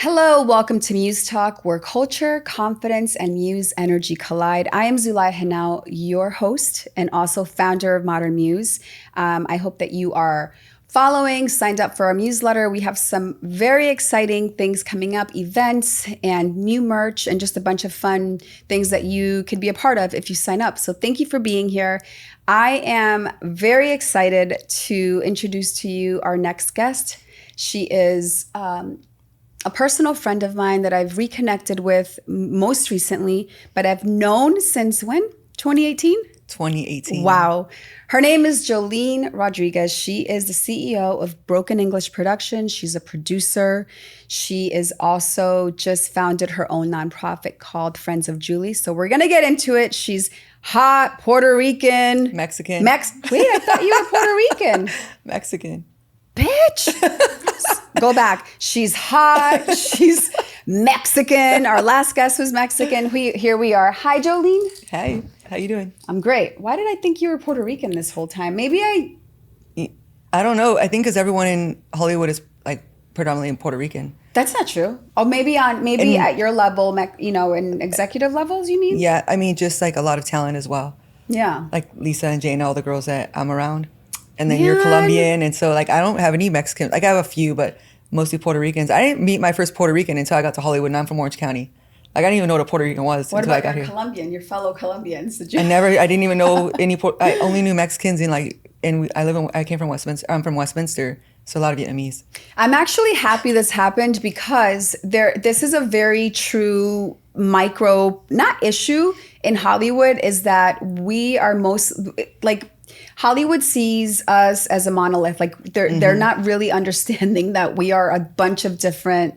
Hello, welcome to MuzeTalk, where culture, confidence, and muse energy collide. I am Zulay Henao, your host and also founder of Modern Muse. I hope that you are following, signed up for our newsletter. We have some very exciting things coming up, events and new merch and just a bunch of fun things that you could be a part of if you sign up. So thank you for being here. I am very excited to introduce to you our next guest. She is a personal friend of mine that I've reconnected with most recently, but I've known since when? 2018? 2018. Wow. Her name is Jolene Rodriguez. She is the CEO of Broken English Productions. She's a producer. She is also just founded her own nonprofit called Friends of Julie. So we're going to get into it. She's hot, Puerto Rican. Mexican. Wait, I thought you were Puerto Rican. Mexican. Bitch. Go back. She's hot. She's Mexican. Our last guest was Mexican. Here we are. Hi, Jolene. Hey, how you doing? I'm great. Why did I think you were Puerto Rican this whole time? I don't know. I think because everyone in Hollywood is like predominantly Puerto Rican. That's not true. Oh, maybe at your level, in executive levels, you mean? Yeah, I mean just like a lot of talent as well. Yeah. Like Lisa and Jane, all the girls that I'm around. And then you're Colombian, and so like I don't have any Mexican. Like I have a few, but mostly Puerto Ricans. I didn't meet my first Puerto Rican until I got to Hollywood, and I'm from Orange County. Like I didn't even know what a Puerto Rican was until I got here. Colombian? Your fellow Colombians? I didn't even know any. I only knew Mexicans I came from Westminster. I'm from Westminster, so a lot of Vietnamese. I'm actually happy this happened because this is a very true not issue in Hollywood, is that we are Hollywood sees us as a monolith. Like they're not really understanding that we are a bunch of different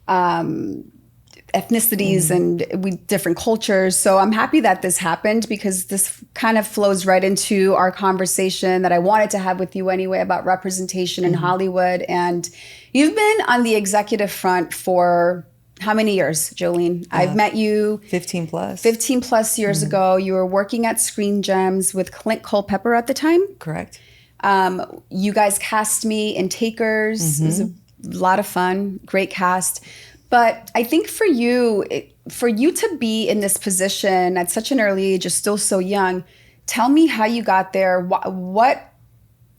ethnicities and different cultures. So I'm happy that this happened because this kind of flows right into our conversation that I wanted to have with you anyway about representation in Hollywood. And you've been on the executive front for how many years, Jolene? I've met you 15 plus. 15 plus years ago. You were working at Screen Gems with Clint Culpepper at the time. Correct. You guys cast me in Takers. It was a lot of fun, great cast. But I think for you to be in this position at such an early age, you're still so young. Tell me how you got there. What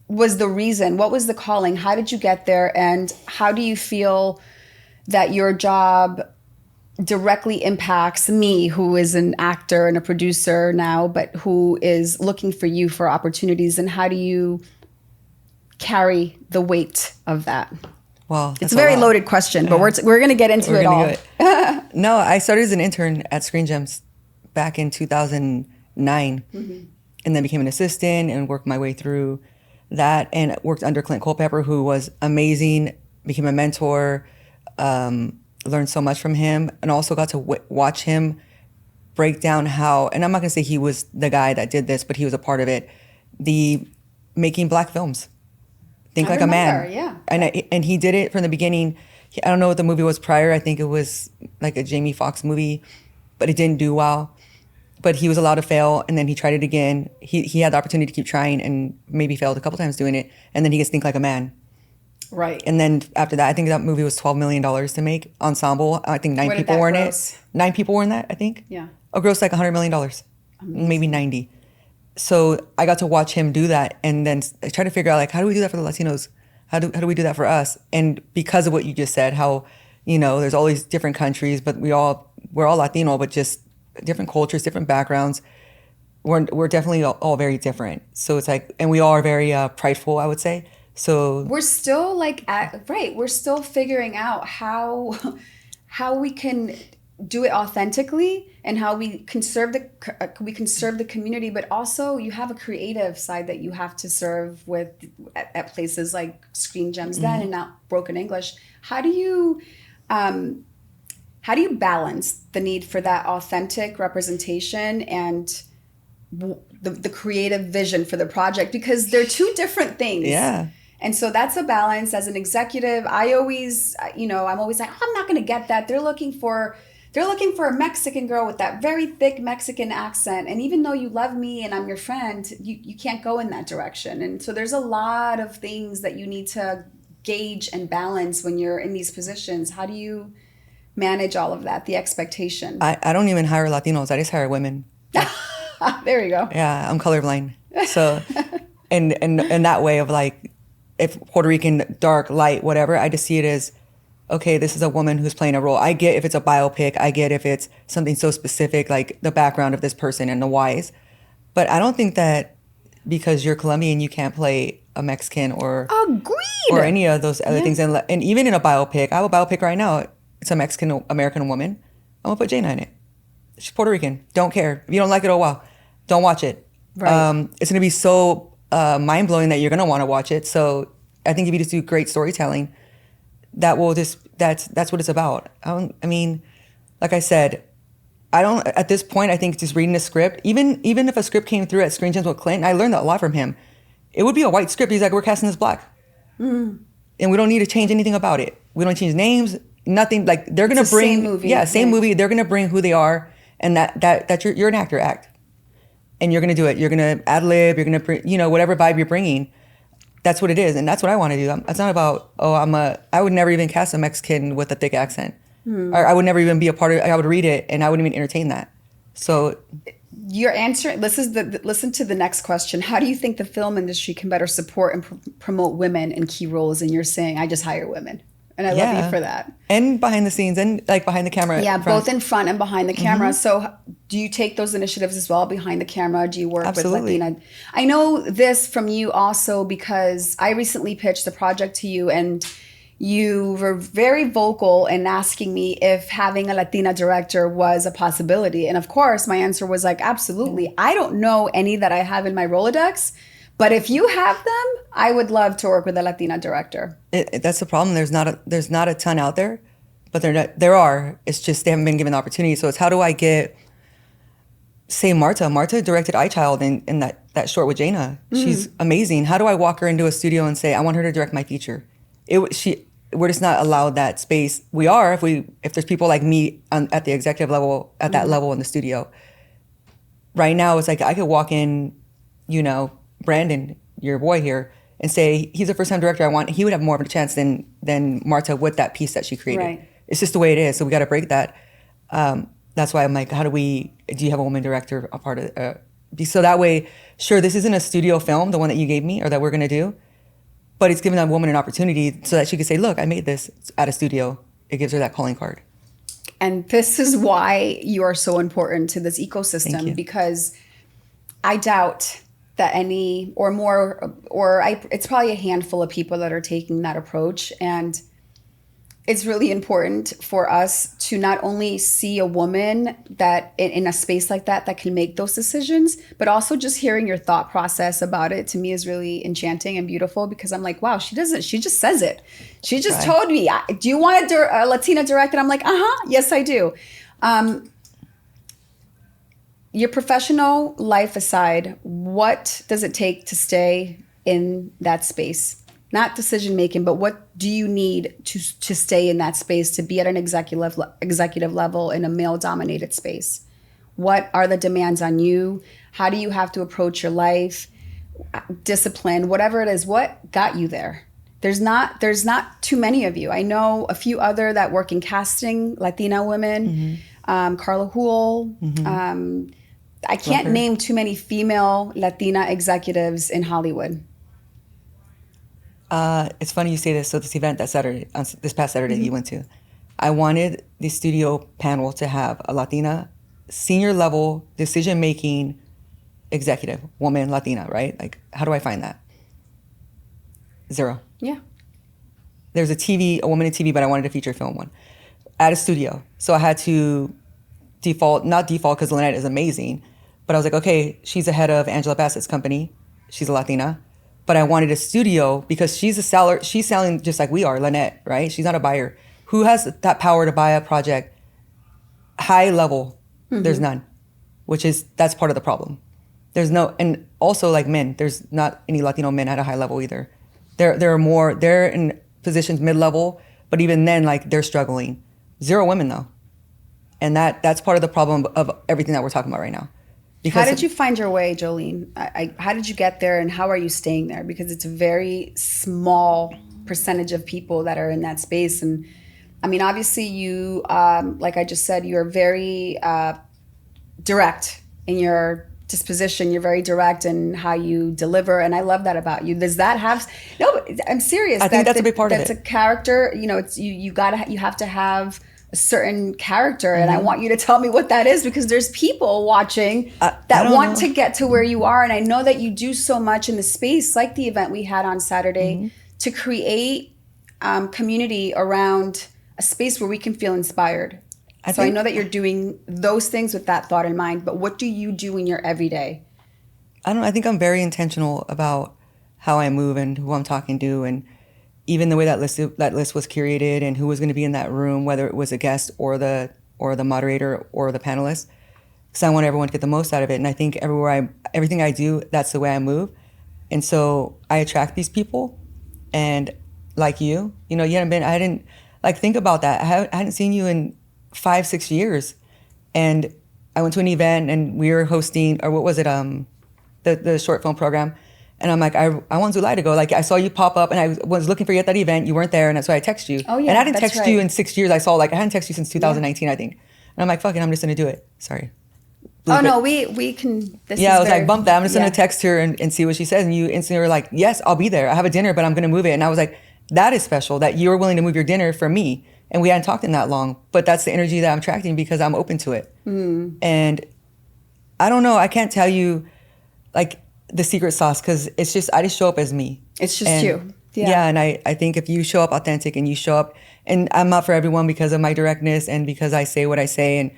was the reason? What was the calling? How did you get there? And how do you feel that your job directly impacts me, who is an actor and a producer now, but who is looking for you for opportunities? And how do you carry the weight of that? Well, it's a very loaded question, but we're going to get into it all. No, I started as an intern at Screen Gems back in 2009, and then became an assistant and worked my way through that, and worked under Clint Culpepper, who was amazing, became a mentor, learned so much from him, and also got to watch him break down how, and I'm not going to say he was the guy that did this, but he was a part of it, the making Black films. Think like a man. Yeah. And he did it from the beginning. I don't know what the movie was prior. I think it was like a Jamie Foxx movie, but it didn't do well. But he was allowed to fail, and then he tried it again. He had the opportunity to keep trying and maybe failed a couple times doing it. And then he gets Think Like a Man. Right. And then after that, I think that movie was $12 million to make. Ensemble. I think 9 people were in it. 9 people were in that, I think. Yeah. A gross like $100 million. Amazing. Maybe 90. So I got to watch him do that, and then I tried to figure out, like, how do we do that for the Latinos? How do we do that for us? And because of what you just said, how, there's all these different countries, but we're all Latino, but just different cultures, different backgrounds. We're definitely all very different. So it's like, and we all are very prideful, I would say. So we're still we're still figuring out how we can do it authentically and how we can serve the community, but also you have a creative side that you have to serve with at places like Screen Gems then and now Broken English. How do you balance the need for that authentic representation and the creative vision for the project? Because they're two different things. Yeah. And so that's a balance. As an executive, I'm always like, I'm not going to get that. They're looking for a Mexican girl with that very thick Mexican accent. And even though you love me and I'm your friend, you can't go in that direction. And so there's a lot of things that you need to gauge and balance when you're in these positions? How do you manage all of that, the expectation? I don't even hire Latinos. I just hire women. There you go. Yeah, I'm colorblind. So, and that way of like, if Puerto Rican, dark, light, whatever, I just see it as, okay, this is a woman who's playing a role. I get if it's a biopic. I get if it's something so specific, like the background of this person and the whys. But I don't think that because you're Colombian, you can't play a Mexican or any of those other things. And even in a biopic, I have a biopic right now. It's a Mexican American woman. I'm gonna put Jaina in it. She's Puerto Rican. Don't care. If you don't like it, oh wow, don't watch it. Right. It's gonna be so mind blowing that you're gonna want to watch it. So I think if you just do great storytelling, that will just that's what it's about. I mean, like I said, I don't at this point. I think just reading the script, even if a script came through at Screen Gems with Clinton, I learned a lot from him. It would be a white script. He's like, we're casting this black, and we don't need to change anything about it. We don't change names, nothing. Like they're gonna bring same movie. Same movie. They're gonna bring who they are, and that you're an actor, act, and you're gonna do it. You're gonna ad lib. You're gonna whatever vibe you're bringing. That's what it is, and that's what I want to do. It's not about I would never even cast a Mexican with a thick accent, or I would never even be a part of. I would read it, and I wouldn't even entertain that. So, your answer. Listen to the next question. How do you think the film industry can better support and promote women in key roles? And you're saying, I just hire women, and I love you for that. And behind the scenes, and like behind the camera. Yeah, both in front and behind the camera. So, do you take those initiatives as well behind the camera? Do you work with Latina? I know this from you also because I recently pitched the project to you, and you were very vocal in asking me if having a Latina director was a possibility. And of course, my answer was like, absolutely. I don't know any that I have in my Rolodex, but if you have them, I would love to work with a Latina director. That's the problem. There's not a ton out there, but there are. It's just they haven't been given the opportunity. So it's how do I get, say Marta directed iChild in that short with Jaina. She's amazing. How do I walk her into a studio and say, I want her to direct my feature? We're just not allowed that space. We are if there's people like me at the executive level, at that level in the studio. Right now, it's like I could walk in, Brandon, your boy here, and say he's a first-time director. He would have more of a chance than Marta with that piece that she created. Right. It's just the way it is. So we got to break that. That's why I'm like, do you have a woman director a part of it? So that way, sure, this isn't a studio film, the one that you gave me or that we're gonna do. But it's giving that woman an opportunity so that she could say, look, I made this at a studio. It gives her that calling card. And this is why you are so important to this ecosystem, because I doubt that it's probably a handful of people that are taking that approach. And it's really important for us to not only see a woman that in a space like that can make those decisions, but also just hearing your thought process about it to me is really enchanting and beautiful, because I'm like, wow, she just says it. She just told me, do you want a Latina director? I'm like, yes, I do. Your professional life aside, what does it take to stay in that space? Not decision making, but what do you need to stay in that space, to be at an executive level in a male dominated space? What are the demands on you? How do you have to approach your life? Discipline, whatever it is, what got you there? There's not too many of you. I know a few other that work in casting, Latina women, Carla Hool. I can't name too many female Latina executives in Hollywood. It's funny you say this. So this event this past Saturday you went to, I wanted the studio panel to have a Latina senior level decision-making executive, woman, Latina, right? Like, how do I find that? Zero. Yeah. There's a woman in TV, but I wanted a feature film one at a studio. So I had to not default because Lynette is amazing, but I was like, okay, she's the head of Angela Bassett's company. She's a Latina. But I wanted a studio because she's a seller. She's selling just like we are, Lynette, right? She's not a buyer. Who has that power to buy a project high level? There's none, that's part of the problem. There's no, and also like men, there's not any Latino men at a high level either. There are more, they're in positions mid-level, but even then, like they're struggling. Zero women though. And that's part of the problem of everything that we're talking about right now. How did you find your way, Jolene? How did you get there, and how are you staying there? Because it's a very small percentage of people that are in that space. And I mean, obviously you, like I just said, you're very direct in your disposition. You're very direct in how you deliver, and I love that about you. Does that have? No, I'm serious. I think that's a big part of it. That's a character. You know, it's you have to have a certain character, and I want you to tell me what that is, because there's people watching that want to get to where you are, and I know that you do so much in the space, like the event we had on Saturday, to create community around a space where we can feel inspired. I know that you're doing those things with that thought in mind, but what do you do in your everyday? I think I'm very intentional about how I move and who I'm talking to, and even the way that list was curated and who was going to be in that room, whether it was a guest or the moderator or the panelist, because I want everyone to get the most out of it. And I think everything I do, that's the way I move. And so I attract these people, and like you know, I didn't like think about that. I hadn't seen you in 5-6 years, and I went to an event and we were hosting, or what was it, the short film program, and I'm like, I want Zulay to go. Like, I saw you pop up, and I was looking for you at that event. You weren't there, and that's why I texted you. Oh yeah, and I didn't text you in 6 years. I hadn't texted you since 2019, I think. And I'm like, fuck it, I'm just gonna do it. Sorry. Oh no, we can. I was like, bump that. I'm just gonna text her and see what she says. And you instantly were like, yes, I'll be there. I have a dinner, but I'm gonna move it. And I was like, that is special that you're willing to move your dinner for me. And we hadn't talked in that long, but that's the energy that I'm attracting because I'm open to it. And I don't know, I can't tell you like the secret sauce, because it's just, I just show up as me. It's just you. Yeah, and I think if you show up authentic and you show up, and I'm not for everyone because of my directness and because I say what I say, and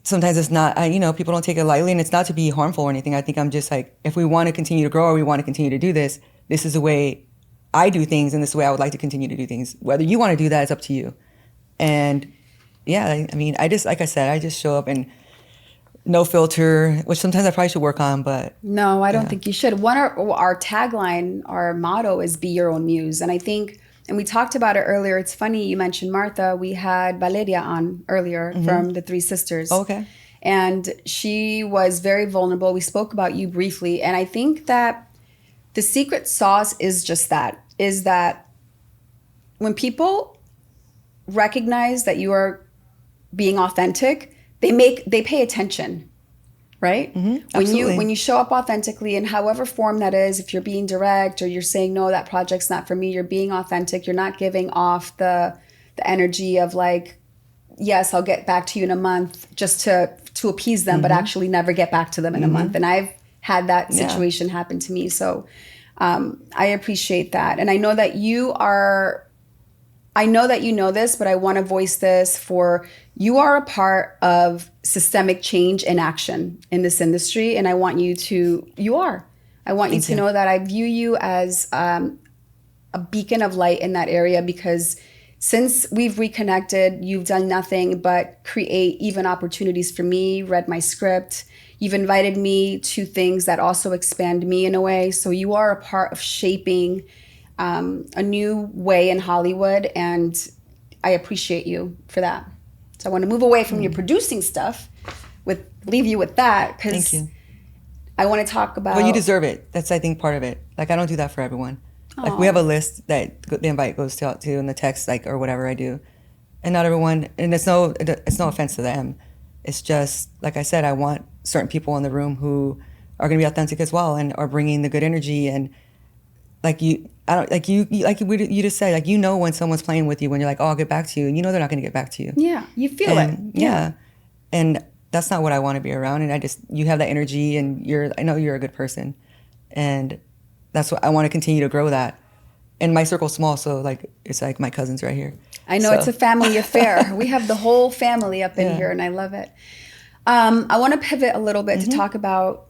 sometimes it's not, people don't take it lightly, and it's not to be harmful or anything. I think I'm just like, if we want to continue to grow or we want to continue to do this, this is the way I do things, and this is the way I would like to continue to do things. Whether you want to do that, it's up to you. And yeah, I mean, I just, like I said, I just show up and no filter, which sometimes I probably should work on, but. No, I don't think you should. Our tagline, our motto is be your own muse. And I think, and we talked about it earlier, it's funny you mentioned Martha. We had Valeria on earlier from the Three Sisters. Oh, okay. And she was very vulnerable. We spoke about you briefly. And I think that the secret sauce is just that, is that when people recognize that you are being authentic, they pay attention, right? When you show up authentically in however form that is, if you're being direct or you're saying, no, that project's not for me, you're being authentic. You're not giving off the energy of like, yes, I'll get back to you in a month just to appease them, but actually never get back to them in a month. And I've had that situation happen to me. So I appreciate that. And I know that you know this, but I want to voice this for you are a part of systemic change in action in this industry. And I want you to know that I view you as a beacon of light in that area, because since we've reconnected, you've done nothing but create even opportunities for me, read my script. You've invited me to things that also expand me in a way. So you are a part of shaping a new way in Hollywood, and I appreciate you for that. So I want to move away from your producing stuff, leave you with that, because I want to talk about. Well, you deserve it. That's, I think, part of it. Like, I don't do that for everyone. Aww. Like, we have a list that the invite goes to in the text, like, or whatever I do, and not everyone. And it's no offense to them. It's just, like I said, I want certain people in the room who are going to be authentic as well and are bringing the good energy. And like you just said, like, when someone's playing with you, when you're like, oh, I'll get back to you, and they're not going to get back to you. Yeah, you feel it. Yeah. And that's not what I want to be around. And you have that energy, and I know you're a good person. And that's what I want to continue to grow that. And my circle's small, so like, it's like my cousins right here. I know, it's a family affair. We have the whole family up in here, and I love it. I want to pivot a little bit to talk about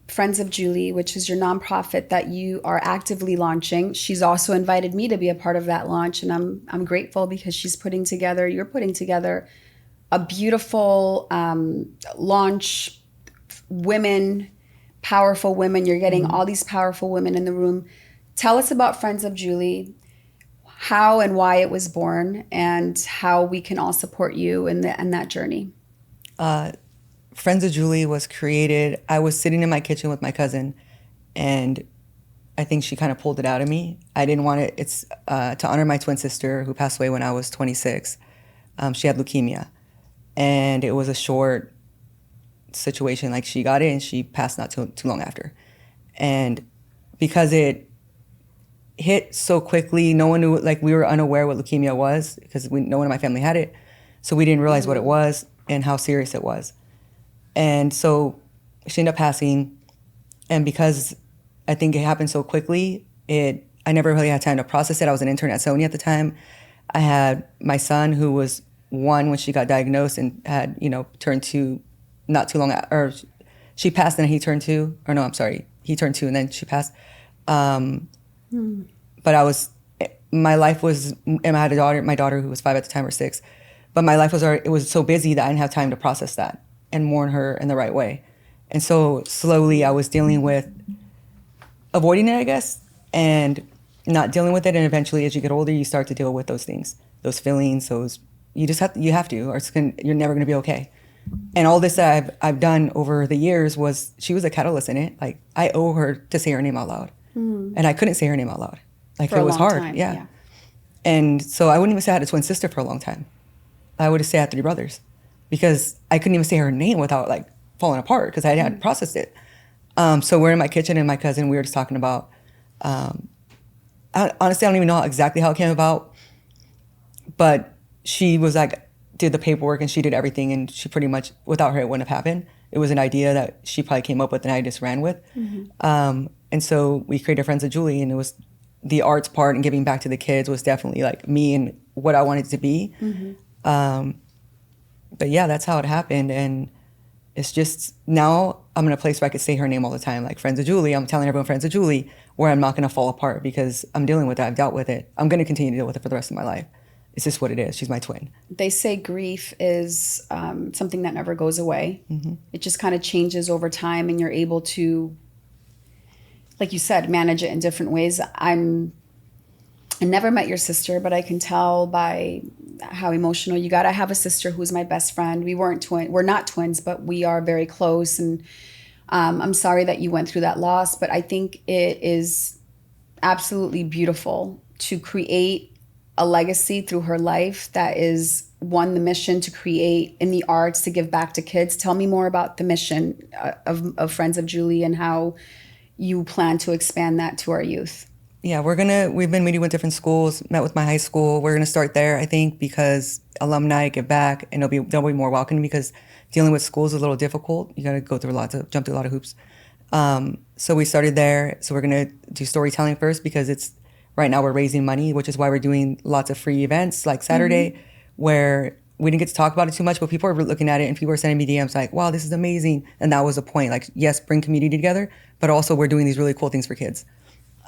Friends of Julie, which is your nonprofit that you are actively launching. She's also invited me to be a part of that launch, and I'm grateful because you're putting together a beautiful launch. Powerful women. You're getting all these powerful women in the room. Tell us about Friends of Julie, how and why it was born, and how we can all support you in that journey. Friends of Julie was created. I was sitting in my kitchen with my cousin, and I think she kind of pulled it out of me. I didn't want it. It's to honor my twin sister who passed away when I was 26. She had leukemia, and it was a short situation. Like, she got it and she passed not too long after. And because it hit so quickly, no one knew, like, we were unaware what leukemia was because no one in my family had it. So we didn't realize what it was and how serious it was. And so she ended up passing. And because I think it happened so quickly, I never really had time to process it. I was an intern at Sony at the time. I had my son, who was 1 when she got diagnosed, and had, turned 2 not too long, or she passed and he turned 2. Or no, I'm sorry, he turned 2 and then she passed. But my life was, and I had my daughter who was 5 at the time, or 6. But my life it was so busy that I didn't have time to process that and mourn her in the right way. And so slowly I was dealing with avoiding it, I guess, and not dealing with it. And eventually, as you get older, you start to deal with those things, those feelings, you have to, or you're never going to be okay. And all this that I've done over the years she was a catalyst in it. Like, I owe her to say her name out loud. And I couldn't say her name out loud. Like, it was hard. Time, yeah. And so I wouldn't even say I had a twin sister for a long time. I would have said I had 3 brothers, because I couldn't even say her name without, like, falling apart, because I hadn't processed it. So we're in my kitchen, and my cousin, we were just talking about, honestly, I don't even know exactly how it came about, but she was like, did the paperwork and she did everything, and she pretty much, without her, it wouldn't have happened. It was an idea that she probably came up with and I just ran with. And so we created Friends of Julie, and it was the arts part and giving back to the kids was definitely like me and what I wanted to be. But yeah, that's how it happened. And it's just, now I'm in a place where I could say her name all the time, like Friends of Julie. I'm telling everyone Friends of Julie, where I'm not going to fall apart because I'm dealing with it. I've dealt with it. I'm going to continue to deal with it for the rest of my life. It's just what it is. She's my twin. They say grief is something that never goes away. It just kind of changes over time, and you're able to, like you said, manage it in different ways. I never met your sister, but I can tell by how emotional you got. I have a sister who's my best friend. We're not twins, but we are very close. And I'm sorry that you went through that loss, but I think it is absolutely beautiful to create a legacy through her life that is, one, the mission to create in the arts, to give back to kids. Tell me more about the mission of Friends of Julie and how you plan to expand that to our youth. Yeah, we've been meeting with different schools, met with my high school. We're going to start there, I think, because alumni give back, and they'll be more welcoming, because dealing with schools is a little difficult. You got to jump through a lot of hoops. So we started there. So we're going to do storytelling first, because right now we're raising money, which is why we're doing lots of free events like Saturday, where we didn't get to talk about it too much, but people are looking at it and people are sending me DMs like, wow, this is amazing. And that was the point. Like, yes, bring community together, but also we're doing these really cool things for kids.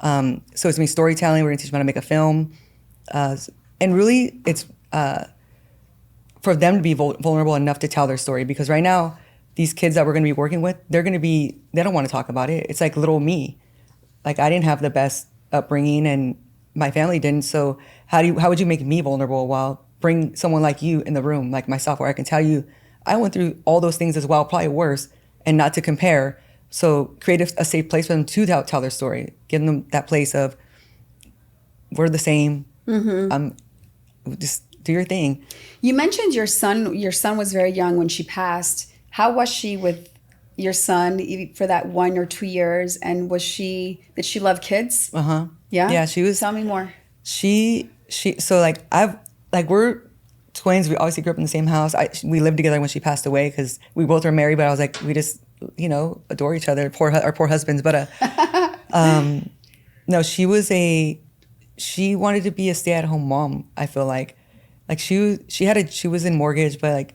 So it's going to be storytelling. We're going to teach them how to make a film. And really, it's for them to be vulnerable enough to tell their story. Because right now, these kids that we're going to be working with, they don't want to talk about it. It's like little me. Like, I didn't have the best upbringing, and my family didn't. So how would you make me vulnerable while bring someone like you in the room, like myself, where I can tell you I went through all those things as well, probably worse, and not to compare. So create a safe place for them to tell their story, give them that place of, we're the same. Just do your thing. You mentioned your son was very young when she passed. How was she with your son for that 1 or 2 years? And did she love kids? Yeah. Yeah, she was. Tell me more. We're twins. We obviously grew up in the same house. We lived together when she passed away, because we both were married, but I was like, we just, adore each other, our poor husbands. But no, she wanted to be a stay-at-home mom. I feel like she was in mortgage, but like,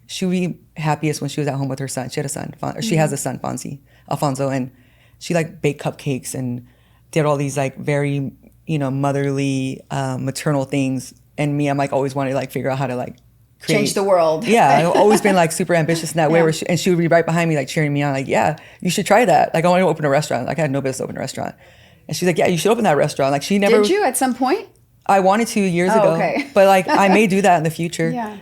she would be happiest when she was at home with her son. She had a son, or she has a son, Alfonso, and she like baked cupcakes and did all these like very, motherly, maternal things. And me, I'm like always wanted to like figure out how to like change the world. Yeah, I've always been like super ambitious in that way. And she would be right behind me, like cheering me on, like, yeah, you should try that. Like, I want to open a restaurant. Like, I had no business to open a restaurant. And she's like, yeah, you should open that restaurant. Like, she never. Did you at some point? I wanted to years ago. Okay. But like, I may do that in the future. Yeah.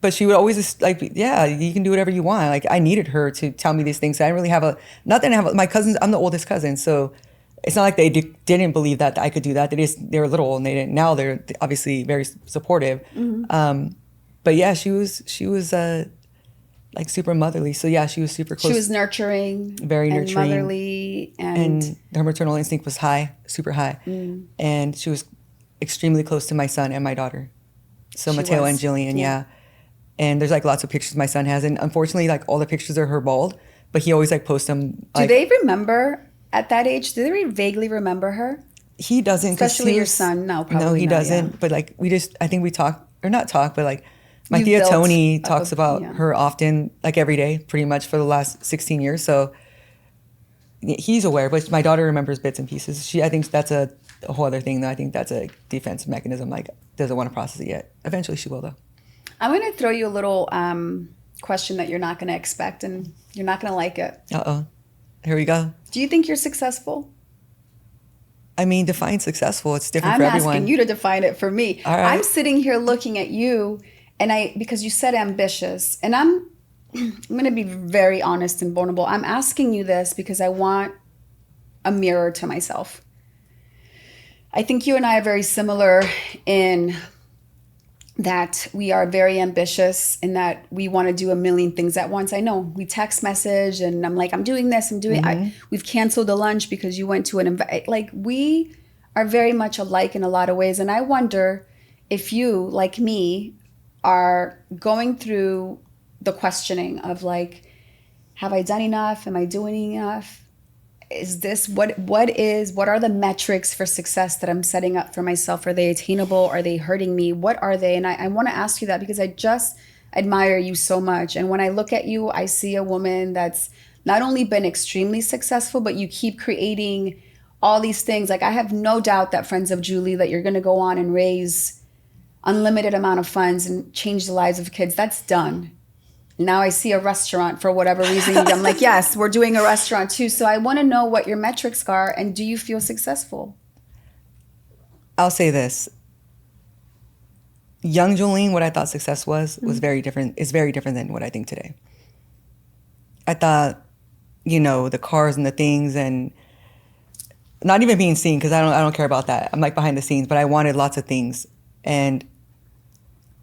But she would always just like, yeah, you can do whatever you want. Like, I needed her to tell me these things. I didn't really have my cousins, I'm the oldest cousin. So it's not like they didn't believe that I could do that. They were little and they didn't. Now they're obviously very supportive. But yeah, she was like super motherly. So yeah, she was super close. She was nurturing, very and nurturing, motherly, and her maternal instinct was high, super high. And she was extremely close to my son and my daughter. So She Mateo was, and Jillian, yeah. And there's like lots of pictures my son has, and unfortunately, like all the pictures are her bald, but he always like posts them. Do Like, they remember at that age? Do they vaguely remember her? he doesn't, Especially your son. No, probably no, he not, doesn't. yeah. But like I think we talk, or not talk, but like my You've Tia built Tony up talks about yeah. her often, like every day, pretty much for the last 16 years. So he's aware, but my daughter remembers bits and pieces. I think that's a whole other thing, though. I think that's a defense mechanism. Like, doesn't want to process it yet. Eventually, she will, though. I'm going to throw you a little question that you're not going to expect, and you're not going to like it. Here we go. Do you think you're successful? I mean, define successful. It's different I'm for everyone. asking you to define it for me. All right. I'm sitting here looking at you, and because you said ambitious, and I'm going to be very honest and vulnerable. I'm asking you this because I want a mirror to myself. I think you and I are very similar in that we are very ambitious and that we want to do a million things at once. I know we text message and I'm like, I'm doing this, I'm doing we've canceled the lunch because you went to an event. Like, we are very much alike in a lot of ways. And I wonder if you, like me, are going through the questioning of like, have I done enough? Am I doing enough? Is this what are the metrics for success that I'm setting up for myself? Are they attainable? Are they hurting me? What are they? And I want to ask you that because I just admire you so much. And when I look at you, I see a woman that's not only been extremely successful, but you keep creating all these things. Like, I have no doubt that Friends of Julie, that you're going to go on and raise unlimited amount of funds and change the lives of kids. That's done. Now I see a restaurant for whatever reason. I'm like, yes, we're doing a restaurant too. So I want to know what your metrics are, and do you feel successful? I'll say this. Young Jolene, what I thought success was very different. It's very different than what I think today. I thought, the cars and the things, and not even being seen, because I don't care about that. I'm like behind the scenes, but I wanted lots of things, and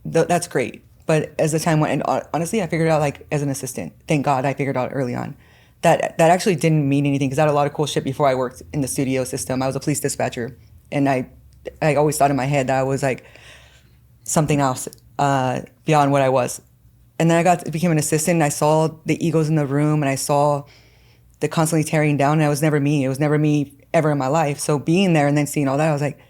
that's great. But as the time went, and honestly, I figured out, like, as an assistant. Thank God I figured out early on that actually didn't mean anything, because I had a lot of cool shit before I worked in the studio system. I was a police dispatcher, and I always thought in my head that I was like something else beyond what I was. And then I became an assistant, and I saw the egos in the room, and I saw the constantly tearing down, and it was never me. It was never me ever in my life. So being there and then seeing all that, I was like,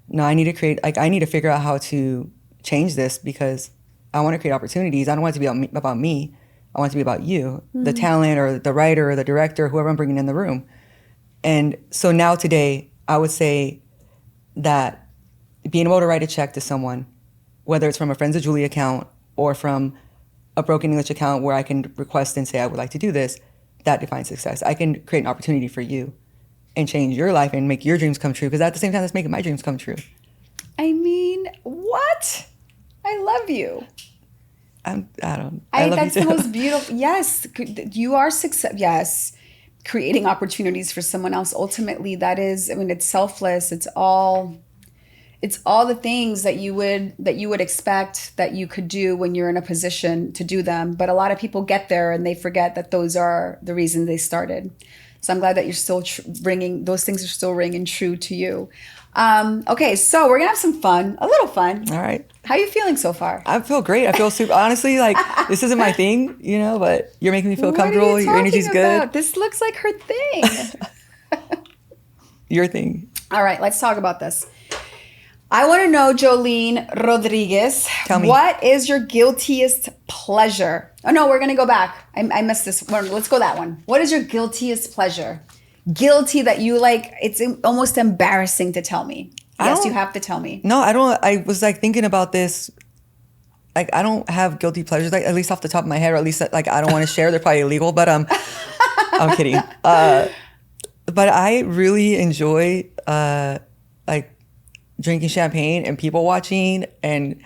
no, I need to figure out how to change this, because I want to create opportunities. I don't want it to be about me. I want it to be about you, the talent or the writer or the director, whoever I'm bringing in the room. And so now today, I would say that being able to write a check to someone, whether it's from a Friends of Julie account or from a Broken English account where I can request and say, I would like to do this, that defines success. I can create an opportunity for you and change your life and make your dreams come true, because at the same time, that's making my dreams come true. I mean, what? I love you. I love that's you too. the most beautiful. Yes, you are success. Yes, creating opportunities for someone else. Ultimately, that is. I mean, it's selfless. It's all the things that you would expect that you could do when you're in a position to do them. But a lot of people get there and they forget that those are the reasons they started. So I'm glad that you're still ringing. Those things are still ringing true to you. Okay, so we're gonna have some fun, a little fun. All right. How are you feeling so far? I feel great. I feel super, honestly, like, this isn't my thing, but you're making me feel comfortable. Your energy's good. This looks like her thing. Your thing. All right, let's talk about this. I want to know, Jolene Rodriguez, Tell me. What is your guiltiest pleasure? Oh, no, we're going to go back. I missed this one. Let's go that one. What is your guiltiest pleasure? Guilty that you like, it's almost embarrassing to tell me. Yes, you have to tell me. No, I don't. I was like thinking about this. Like, I don't have guilty pleasures, like, at least off the top of my head, or at least like I don't want to share. They're probably illegal, but I'm kidding. But I really enjoy like drinking champagne and people watching and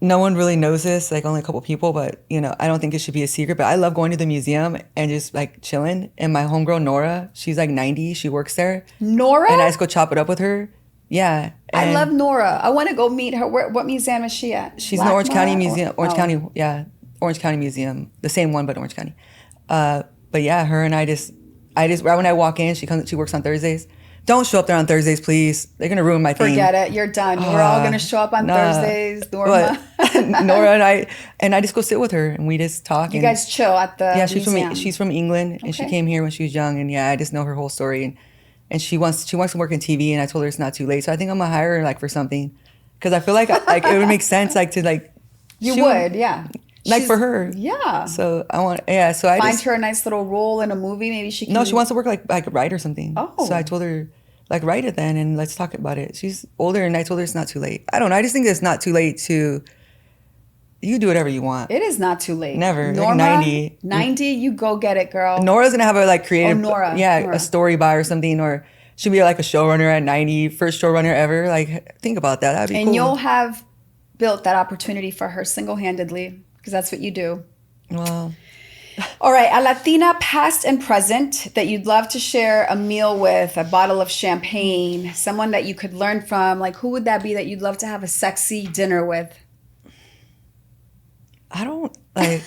no one really knows this, like only a couple people, but you know, I don't think it should be a secret, but I love going to the museum and just like chilling. And my homegirl, Nora, she's like 90. She works there. Nora? And I just go chop it up with her. Yeah. I love Nora. I want to go meet her. What museum is she at? She's in the Orange County Museum. Orange County, yeah. Orange County Museum. The same one, but Orange County. But yeah, her and I just, right when I walk in, she works on Thursdays. Don't show up there on Thursdays, please. They're going to ruin my thing. Forget it. You're done. We're all going to show up on Thursdays. Norma. Nora and I just go sit with her and we just talk. You guys chill at the museum. She's from England and she came here when she was young. And yeah, I just know her whole story. And she wants to work in TV. And I told her it's not too late. So I think I'm going to hire her like for something. Because I feel like it would make sense like to like. You would, yeah. Like for her. Yeah. So I want, yeah. So I find her a nice little role in a movie. Maybe she can. No, she wants to work like write or something. Oh. So I told her, like, write it then and let's talk about it. She's older and I told her it's not too late. I don't know. I just think it's not too late to, you do whatever you want. It is not too late. Never. Norma, like 90. 90, you go get it, girl. Nora's going to have a like creative. Nora. A story by or something, or she'll be like a showrunner at 90, first showrunner ever. Like, think about that. That'd be cool. And you'll have built that opportunity for her single-handedly because that's what you do. Well, all right, a Latina past and present that you'd love to share a meal with, a bottle of champagne, someone that you could learn from. Like, who would that be that you'd love to have a sexy dinner with? I don't like.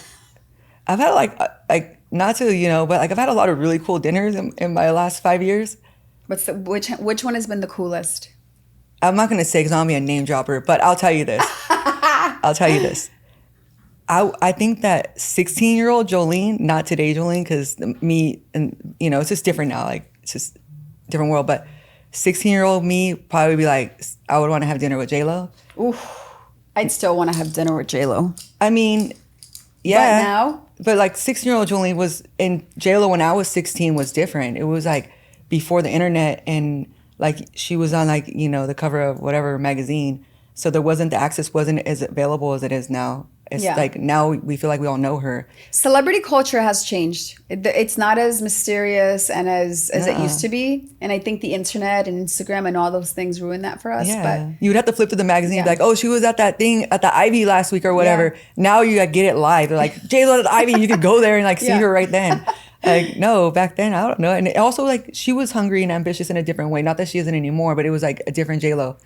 I've had like not to but like I've had a lot of really cool dinners in my last 5 years. Which one has been the coolest? I'm not gonna say because I don't want to be a name dropper, but I'll tell you this. I think that 16-year-old Jolene, not today Jolene, because me and it's just different now. Like it's just a different world. But 16-year-old me probably be like, I would want to have dinner with J-Lo. Ooh, I'd still want to have dinner with J-Lo. I mean, yeah. But now? But like 16-year-old Jolene was, and J-Lo when I was 16 was different. It was like before the internet and like she was on like, the cover of whatever magazine. So the access wasn't as available as it is now. It's like now we feel like we all know her. Celebrity culture has changed. It's not as mysterious and as it used to be. And I think the internet and Instagram and all those things ruined that for us. Yeah. But you would have to flip to the magazine and be like, oh, she was at that thing at the Ivy last week or whatever. Yeah. Now you like, get it live. They're like, J-Lo at the Ivy. You could go there and like see her right then. Like, no, back then, I don't know. And also like she was hungry and ambitious in a different way. Not that she isn't anymore, but it was like a different J-Lo.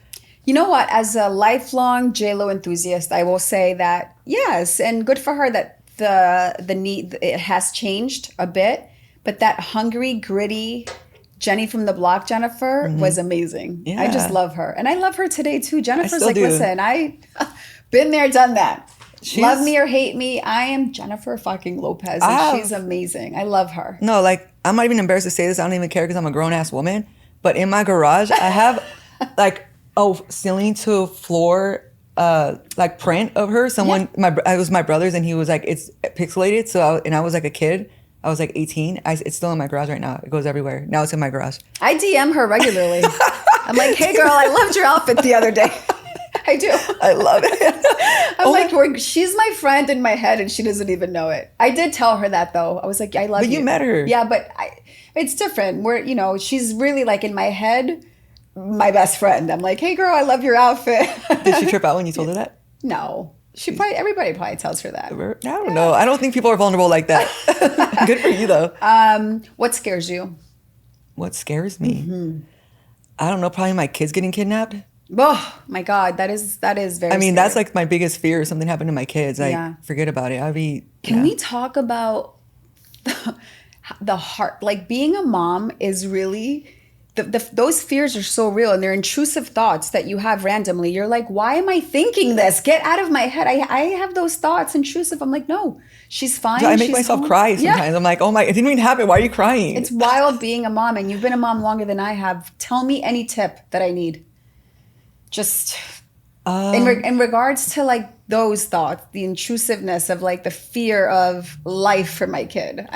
You know what? As a lifelong J-Lo enthusiast, I will say that yes, and good for her that the need it has changed a bit, but that hungry, gritty Jenny from the block Jennifer was amazing. Yeah. I just love her, and I love her today too. Jennifer's like, listen, I been there, done that. Love me or hate me, I am Jennifer fucking Lopez, and she's amazing. I love her. No, like I'm not even embarrassed to say this. I don't even care because I'm a grown ass woman. But in my garage, I have like. Ceiling to floor, like print of her. It was my brother's, and he was like, it's pixelated. So I was like a kid. I was like 18. It's still in my garage right now. It goes everywhere. Now it's in my garage. I DM her regularly. I'm like, hey girl, I loved your outfit the other day. I do. I love it. I'm like, she's my friend in my head, and she doesn't even know it. I did tell her that though. I was like, I love you. But you met her. Yeah, but it's different. She's really like in my head. My best friend. I'm like, hey girl, I love your outfit. Did she trip out when you told her that? No. Everybody probably tells her that. I don't know. I don't think people are vulnerable like that. Good for you though. What scares you? What scares me? Mm-hmm. I don't know, probably my kids getting kidnapped. Oh my God, that is very scary. That's like my biggest fear. Something happened to my kids. Like, forget about it. Can we talk about the heart? Like being a mom is really... those fears are so real, and they're intrusive thoughts that you have randomly. You're like, why am I thinking this? Get out of my head. I have those thoughts intrusive. I'm like, no, she's fine. I make myself cry sometimes. Yeah. I'm like, oh my, it didn't even happen. Why are you crying? It's wild being a mom, and you've been a mom longer than I have. Tell me any tip that I need. Just in regards to like those thoughts, the intrusiveness of like the fear of life for my kid.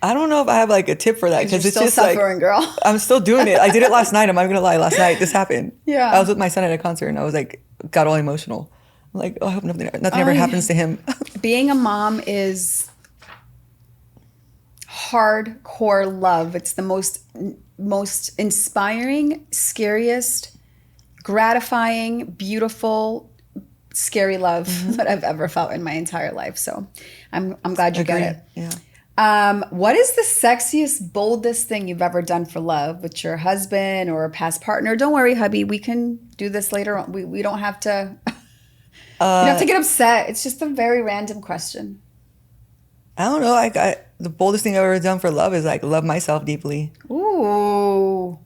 I don't know if I have like a tip for that because it's still just suffering, like, girl. I'm still doing it. I did it last night. I'm not gonna lie. Last night this happened. Yeah. I was with my son at a concert and I was like, got all emotional. I'm like, oh, I hope nothing ever happens to him. Being a mom is hardcore love. It's the most inspiring, scariest, gratifying, beautiful, scary love that I've ever felt in my entire life. So I'm glad you get it. Yeah. What is the sexiest, boldest thing you've ever done for love with your husband or a past partner? Don't worry, hubby. We can do this later on. We don't have to. You don't have to get upset. It's just a very random question. I don't know. The boldest thing I've ever done for love is like love myself deeply. Ooh.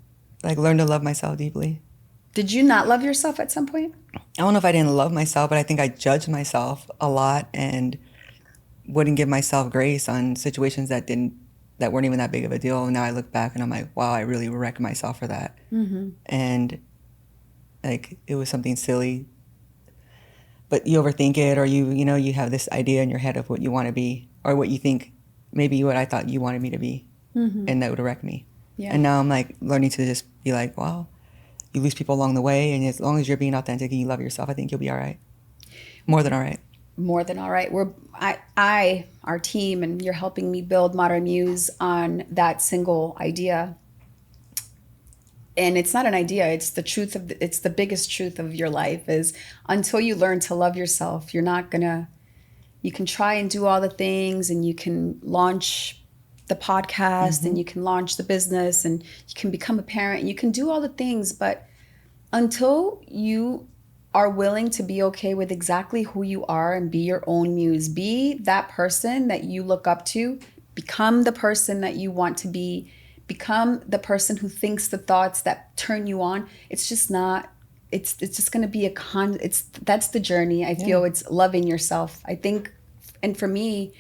Like learn to love myself deeply. Did you not love yourself at some point? I don't know if I didn't love myself, but I think I judged myself a lot and wouldn't give myself grace on situations that weren't even that big of a deal. And now I look back and I'm like, wow, I really wrecked myself for that. Mm-hmm. And like it was something silly. But you overthink it, or you have this idea in your head of what you want to be, or what you think maybe what I thought you wanted me to be, and that would wreck me. Yeah. And now I'm like learning to just be like, wow, you lose people along the way, and as long as you're being authentic and you love yourself, I think you'll be all right. More than all right. More than all right. Our team, and you're helping me build Modern Muse on that single idea. And it's not an idea, it's the truth it's the biggest truth of your life is until you learn to love yourself, you can try and do all the things, and you can launch the podcast and you can launch the business and you can become a parent and you can do all the things. But until you are willing to be okay with exactly who you are and be your own muse, be that person that you look up to, become the person that you want to be, become the person who thinks the thoughts that turn you on. It's just not, it's just going to be that's the journey. I feel it's loving yourself. I think, and for me,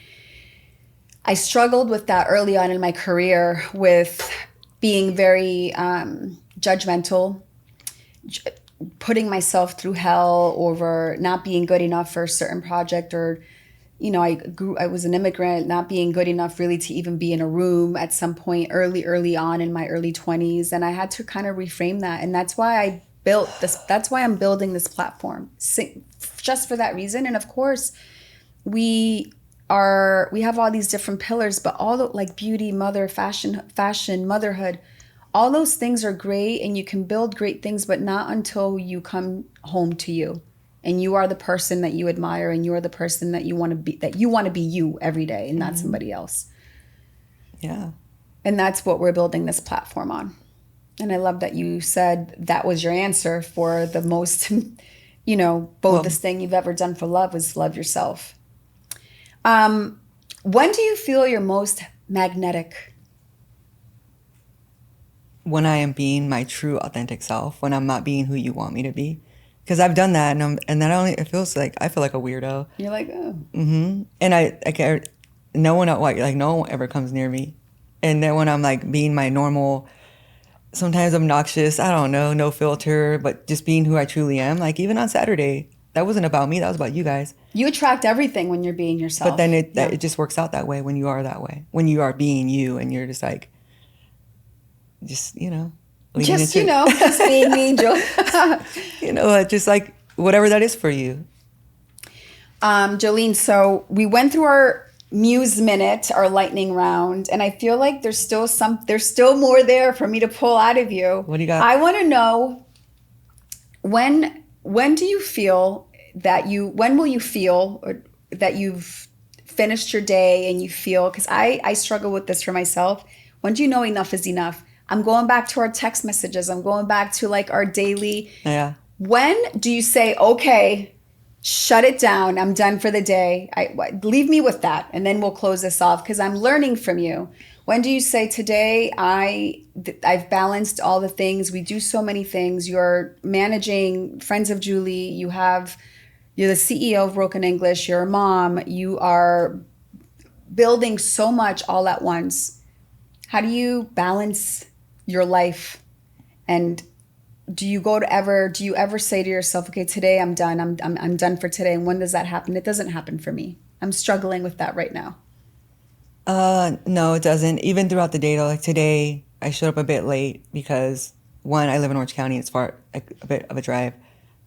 I struggled with that early on in my career with being very judgmental, putting myself through hell over not being good enough for a certain project, or I was an immigrant, not being good enough really to even be in a room at some point early on in my early 20s. And I had to kind of reframe that. And that's why I built this. That's why I'm building this platform, just for that reason. And of course, we have all these different pillars, but all the like beauty, fashion, motherhood, all those things are great, and you can build great things, but not until you come home to you. And you are the person that you admire, and you are the person that you want to be you every day, and not somebody else. Yeah. And that's what we're building this platform on. And I love that you said that was your answer for the most, boldest thing you've ever done for love was love yourself. When do you feel you're most magnetic? When I am being my true authentic self, when I'm not being who you want me to be. Because I've done that, and not only it feels like I feel like a weirdo. You're like, oh. Mm-hmm. And I can't. No one ever comes near me. And then when I'm like being my normal, sometimes obnoxious, I don't know, no filter, but just being who I truly am. Like even on Saturday, that wasn't about me. That was about you guys. You attract everything when you're being yourself. But then it just works out that way when you are that way. When you are being you, and you're just like, just just being me, Angel. Just like whatever that is for you. Jolene, so we went through our Muse minute, our lightning round, and I feel like there's still more there for me to pull out of you. What do you got? I want to know when do you feel when will you feel that you've finished your day and you feel, because I struggle with this for myself. When do you know enough is enough? I'm going back to our text messages. I'm going back to like our daily. Yeah. When do you say, okay, shut it down, I'm done for the day, leave me with that, and then we'll close this off because I'm learning from you? When do you say, today I've balanced all the things, we do so many things, you're managing Friends of Julie, you're the CEO of Broken English, you're a mom, you are building so much all at once. How do you balance your life? And do you ever say to yourself, okay, today I'm done. I'm done for today. And when does that happen? It doesn't happen for me. I'm struggling with that right now. No, it doesn't. Even throughout the day, though, like today, I showed up a bit late because one, I live in Orange County. It's far, like a bit of a drive.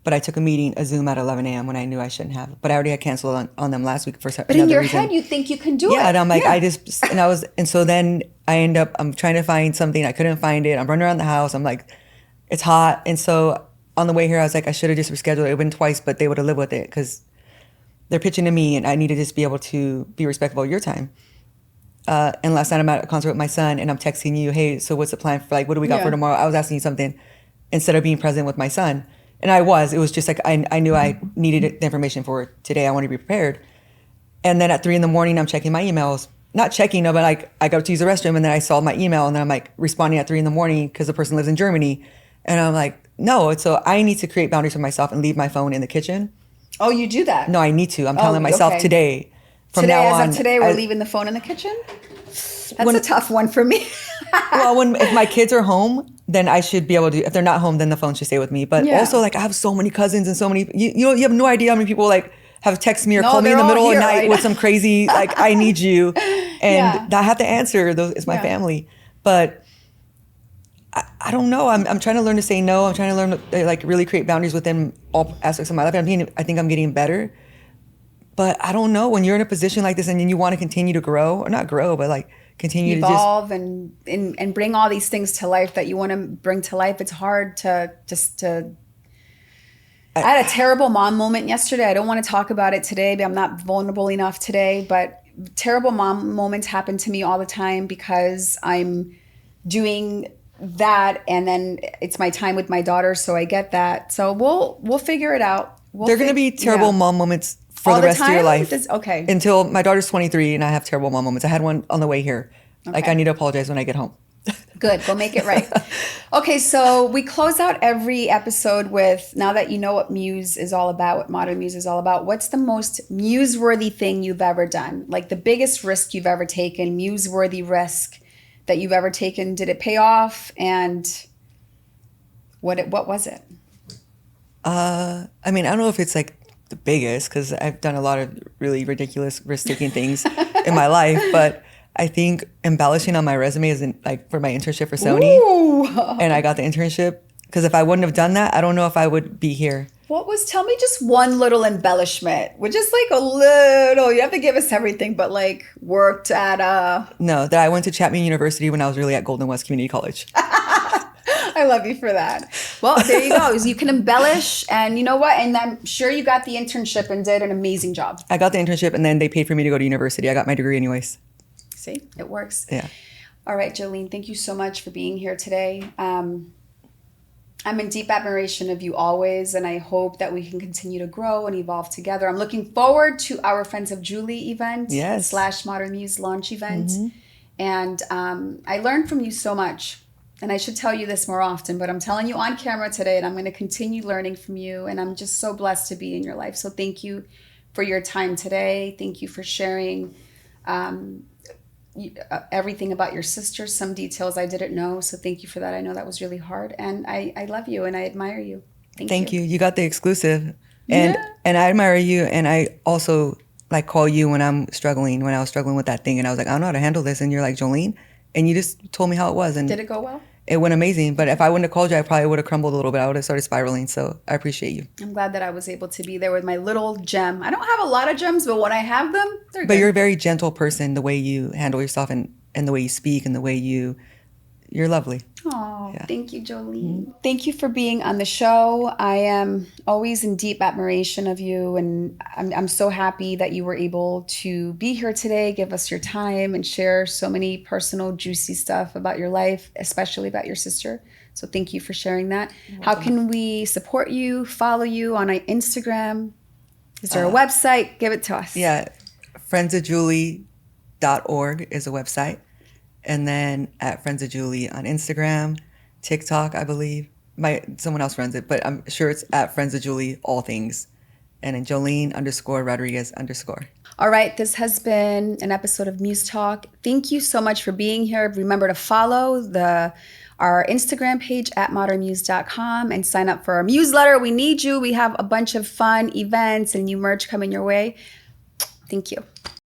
But I took a Zoom at 11 a.m. when I knew I shouldn't have. But I already had canceled on them last week for another reason. But in your head, you think you can do it. Yeah, and I'm like, and so then I'm trying to find something. I couldn't find it. I'm running around the house. I'm like, it's hot. And so on the way here, I was like, I should have just rescheduled it. It went twice, but they would have lived with it because they're pitching to me and I need to just be able to be respectful of your time. And last night I'm at a concert with my son and I'm texting you, hey, so what's the plan for, like, what do we got for tomorrow? I was asking you something instead of being present with my son. And it was just like, I knew I needed the information for today. I wanted to be prepared. And then at 3 a.m, I'm checking my emails, not checking, no, but like I go to use the restroom and then I saw my email and then I'm like responding at 3 a.m. because the person lives in Germany. And I'm like, no, so I need to create boundaries for myself and leave my phone in the kitchen. Oh, you do that? No, I need to. I'm telling myself today. From now on, as of today, we're leaving the phone in the kitchen? That's a tough one for me. Well, if my kids are home, then I should be able to. If they're not home, then the phone should stay with me. But also, like, I have so many cousins and so many. You have no idea how many people like have texted me or called me in the middle of the night with some crazy like, I need you, and I have to answer. It's my family, but I don't know. I'm trying to learn to say no. I'm trying to learn to like really create boundaries within all aspects of my life. I think I'm getting better. But I don't know, when you're in a position like this and then you want to continue to grow, or not grow, but like continue evolve to and bring all these things to life that you want to bring to life. It's hard to I had a terrible mom moment yesterday. I don't want to talk about it today, but I'm not vulnerable enough today. But terrible mom moments happen to me all the time because I'm doing that and then it's my time with my daughter, so I get that. So we'll figure it out. They're going to be terrible mom moments for the rest of your life. Okay. Until my daughter's 23 and I have terrible mom moments. I had one on the way here. Okay. Like I need to apologize when I get home. Good. Go make it right. Okay. So we close out every episode with, now that you know what Muze is all about, what Modern Muze is all about, what's the most Muze-worthy thing you've ever done? Like the biggest risk you've ever taken, Muze-worthy risk that you've ever taken. Did it pay off? And what was it? I mean, I don't know if it's like the biggest, because I've done a lot of really ridiculous risk-taking things in my life, but I think embellishing on my resume is like for my internship for Sony. Ooh. And I got the internship, because if I wouldn't have done that, I don't know if I would be here. Tell me just one little embellishment, with just like a little, you have to give us everything, but like worked at No, that I went to Chapman University when I was really at Golden West Community College. I love you for that. Well, there you go. You can embellish, and you know what? And I'm sure you got the internship and did an amazing job. I got the internship, and then they paid for me to go to university. I got my degree anyways. See, it works. Yeah. All right, Jolene, thank you so much for being here today. I'm in deep admiration of you always, and I hope that we can continue to grow and evolve together. I'm looking forward to our Friends of Julie event / Modern Muze launch event. Mm-hmm. And I learned from you so much. And I should tell you this more often, but I'm telling you on camera today, and I'm going to continue learning from you. And I'm just so blessed to be in your life. So thank you for your time today. Thank you for sharing everything about your sister, some details I didn't know. So thank you for that. I know that was really hard. And I love you and I admire you. Thank you. You got the exclusive. And I admire you. And I also like call you when I'm struggling, when I was struggling with that thing. And I was like, I don't know how to handle this. And you're like, Jolene. And you just told me how it was. And did it go well? It went amazing. But if I wouldn't have called you, I probably would have crumbled a little bit. I would have started spiraling. So I appreciate you. I'm glad that I was able to be there with my little gem. I don't have a lot of gems, but when I have them, they're good. But you're a very gentle person, the way you handle yourself and the way you speak and the way you're lovely. Oh, Thank you, Jolene. Mm-hmm. Thank you for being on the show. I am always in deep admiration of you, and I'm so happy that you were able to be here today, give us your time, and share so many personal, juicy stuff about your life, especially about your sister. So thank you for sharing that. How can we support you, follow you on Instagram? Is there a website? Give it to us. Yeah, friendsofjulie.org is a website. And then at Friends of Julie on Instagram, TikTok, I believe. Someone else runs it, but I'm sure it's at Friends of Julie, all things. And then Jolene_Rodriguez_. All right, this has been an episode of MuzeTalk. Thank you so much for being here. Remember to follow our Instagram page at modernmuse.com and sign up for our newsletter. We need you. We have a bunch of fun events and new merch coming your way. Thank you.